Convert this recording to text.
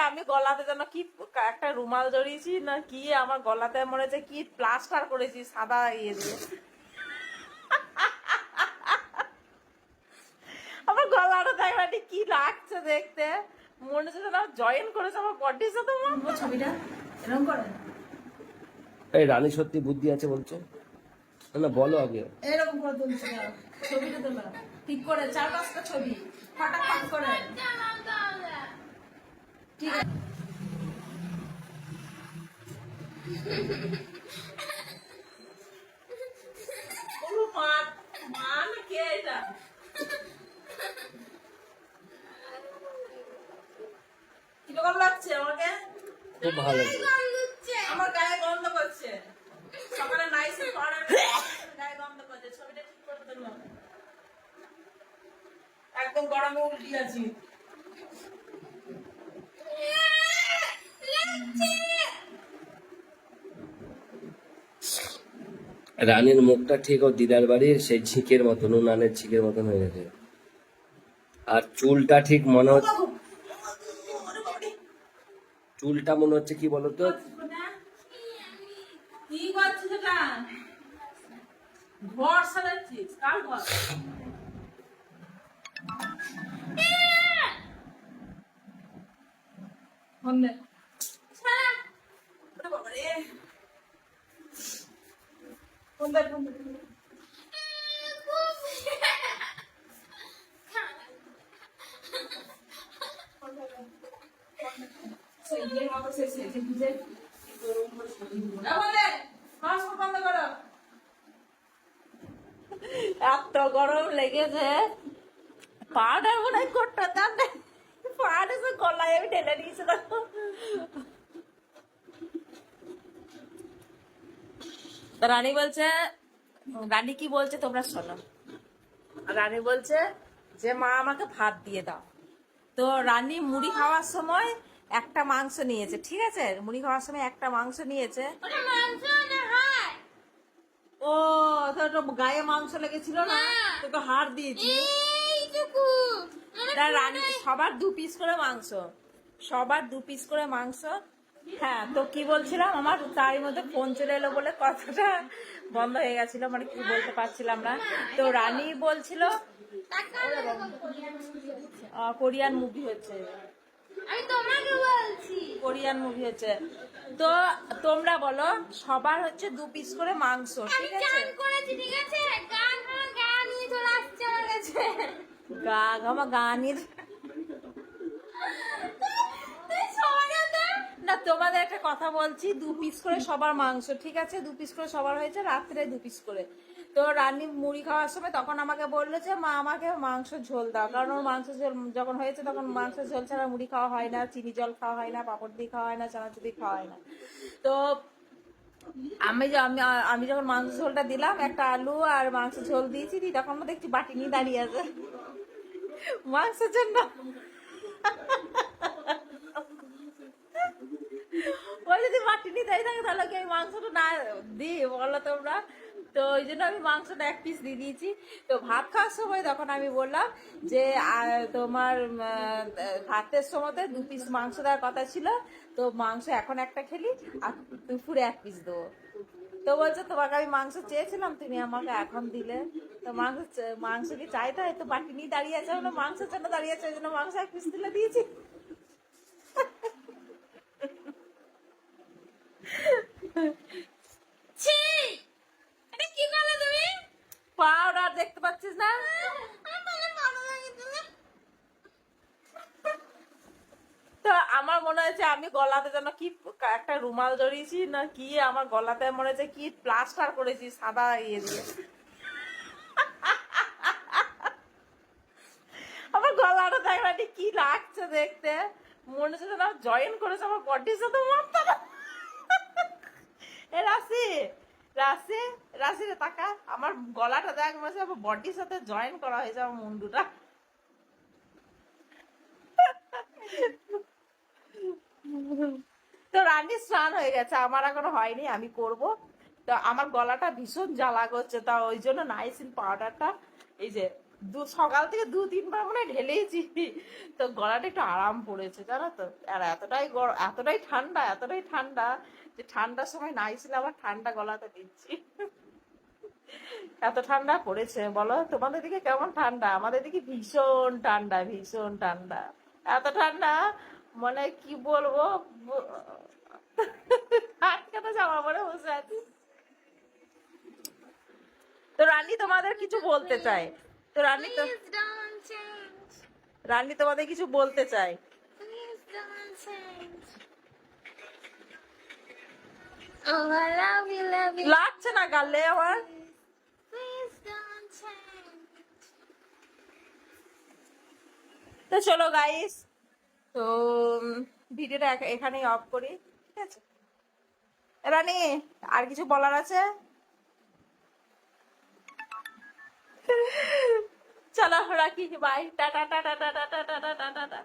আমি গলাতে যেন কি একটা রুমাল জড়িয়েছি না কি, আমার গলাতে মনে হচ্ছে কি প্লাস্টার করেছি সাদা ইয়ে দিয়ে। আমার গলাটা দেখবে কি লাগছে দেখতে, মনে হচ্ছে যেন জয়েন করেছে আমার বডির সাথে। ছবিটা এরকম করে এই রানী সত্যি বুদ্ধি আছে বলছে না, বলো আগে। এরকম করে তুলছে ছবিটা তোলা ঠিক করে 4-5টা ছবি ফটাফট করে। ঠিক আছে কিরকম লাগছে আমাকে? খুব ভালো। আমার গায়ে গন্ধ করছে, সকালে নাইসে গায়ে গন্ধ করছে। ছবিটা ঠিক করে দিল, একদম গরমে উল্টি আছি। রানীর মুখটা ঠিক ও দিদার বাড়ির সেই ঝিকের মতন, উনানের ঝিকের মতন হয়ে গেছে। আর চুলটা ঠিক মনে হচ্ছে, চুলটা মনে হচ্ছে কি বলতো, কি করছিস এটা? ঘর সাজাচ্ছিস? কার ঘর? ফোন দে বাবারে, ফোন দে ফোন দে সেই মতো সে সেজে বুঝে এত গরম লেগেছে, পাউডার মনে হয় করতে পাউডার গলায় আমি ঢেলে নিয়েছি। দেখো রানী বলছে, রানী কি বলছে তোমরা শোনো। রানী বলছে যে মা আমাকে ভাত দিয়ে দাও। তো রানী মুড়ি খাওয়ার সময় একটা মাংস নিয়েছে, ঠিক আছে, মুড়ি খাওয়ার সময় একটা মাংস নিয়েছে। ও তো গায়ে মাংস লেগেছিল না, তোকে হাড় দিয়েছি। রানী সবার 2 পিস করে মাংস, সবার 2 পিস করে মাংস। হ্যাঁ, তো কি বলছিলাম, আমার তার মধ্যে ফোন চলে এলো বলে কথাটা বন্ধ হয়ে গেছিল, মানে কিছু বলতে পারছিলাম না। তো রানী বলছিল কোরিয়ান মুভি হচ্ছে, আমি তোমাকে বলছি কোরিয়ান মুভি হচ্ছে। তো তোমরা বলো সবার হচ্ছে 2 পিস করে মাংস, আমি ঠিক আছে? চান করেছি ঠিক আছে গান গান নিয়ে চলে আসছে আমার কাছে গা ঘামা গানির না, তোমাদের একটা কথা বলছি, 2 পিস করে সবার মাংস, ঠিক আছে, 2 পিস করে সবার হয়েছে, রাত্রে 2 পিস করে। তো রানী মুড়ি খাওয়ার সময় তখন আমাকে বললো যে মা আমাকে মাংস ঝোল দাও, কারণ ওর মাংস ঝোল যখন হয়েছে তখন মাংস ঝোল ছাড়া মুড়ি খাওয়া হয় না, চিনি জল খাওয়া হয় না, পাপড় দিয়ে খাওয়া হয় না, চানাচুর দিয়ে খাওয়া হয় না। তো আমি যখন মাংস ঝোলটা দিলাম, একটা আলু আর মাংস ঝোল দিয়েছি, তখন দেখছি বাটি নিয়ে দাঁড়িয়ে আছে মাংসের জন্য। ওই যদি বাটি নিয়ে দাঁড়িয়ে থাকে তাহলে কি আমি মাংসটা না দিই বলো তোমরা? তো ওই জন্য আমি মাংসটা 1 পিস দিয়ে দিয়েছি। তো ভাত খাওয়ার সময় তখন আমি বললাম যে তোমার ভাতের সময় 2 পিস মাংস দেওয়ার কথা ছিল, তো মাংস এখন একটা খেলি আর দুপুরে 1 পিস দেবো। তো বলছে তোমাকে আমি মাংস চেয়েছিলাম, তুমি আমাকে এখন দিলে। তো মাংস কি চাইতে হয়? তো বাটি নিয়ে দাঁড়িয়ে আছে, মানে মাংসের জন্য দাঁড়িয়ে আছে, ওই জন্য মাংস 1 পিস তুলে দিয়েছি। ছি এটা কি করলে তুমি পাউডার দেখতে পাচ্ছিস না? আমার ভালো লাগে তুমি তো আমার মনে হয়েছে আমি গলাতে যেন কি একটা রুমাল জড়িয়েছি না কি, আমার গলাতে মনে হচ্ছে কি প্লাস্টার করেছি সাদা ইয়ে দিয়ে। আমার গলাটা দেখবে কি লাগছে দেখতে, মনে হচ্ছে যেন জয়েন করেছে আমার বডির সাথে। এ রাশি, রাশি, রাশি রে তাকা, আমার গলাটা দেখ মনে হচ্ছে আমার বডির সাথে জয়েন করা হয়েছে আমার মুন্ডুটা। তো রানী স্নান হয়ে গেছে, আমার এখনো হয়নি, আমি করব। তো আমার গলাটা ভীষণ জ্বালা করছে, তা ওই জন্য নাইসিল পাউডারটা এই যে সকাল থেকে 2-3 বার মনে হয় ঢেলেইছি, তো গলাটা একটু আরাম পড়েছে জানো তো। আর এতটাই ঠান্ডা যে ঠান্ডার সময় নাইছিল আবার ঠান্ডা গলাতে দিচ্ছি। এত ঠান্ডা পড়েছে বলো, তোমাদের দিকে কেমন ঠান্ডা? আমাদের দিকে ভীষণ ঠান্ডা, এত ঠান্ডা মানে কি বলবো, আজকে তো জামা পরে বসে আছি। তো রানী তোমাদের কিছু বলতে চাই, তো Please don't change. রানী তোমাদের কিছু বলতে চাই। Please don't change. Oh, I love you, love you. লাগছে না গালে আমার? Please don't change. তো চলো গাইস, তো ভিডিওটা এখানেই অফ করি, ঠিক আছে? রানী আর কিছু বলার আছে? চলো রাখি, বাই, টাটা টাটা টাটা টাটা টাটা টাটা।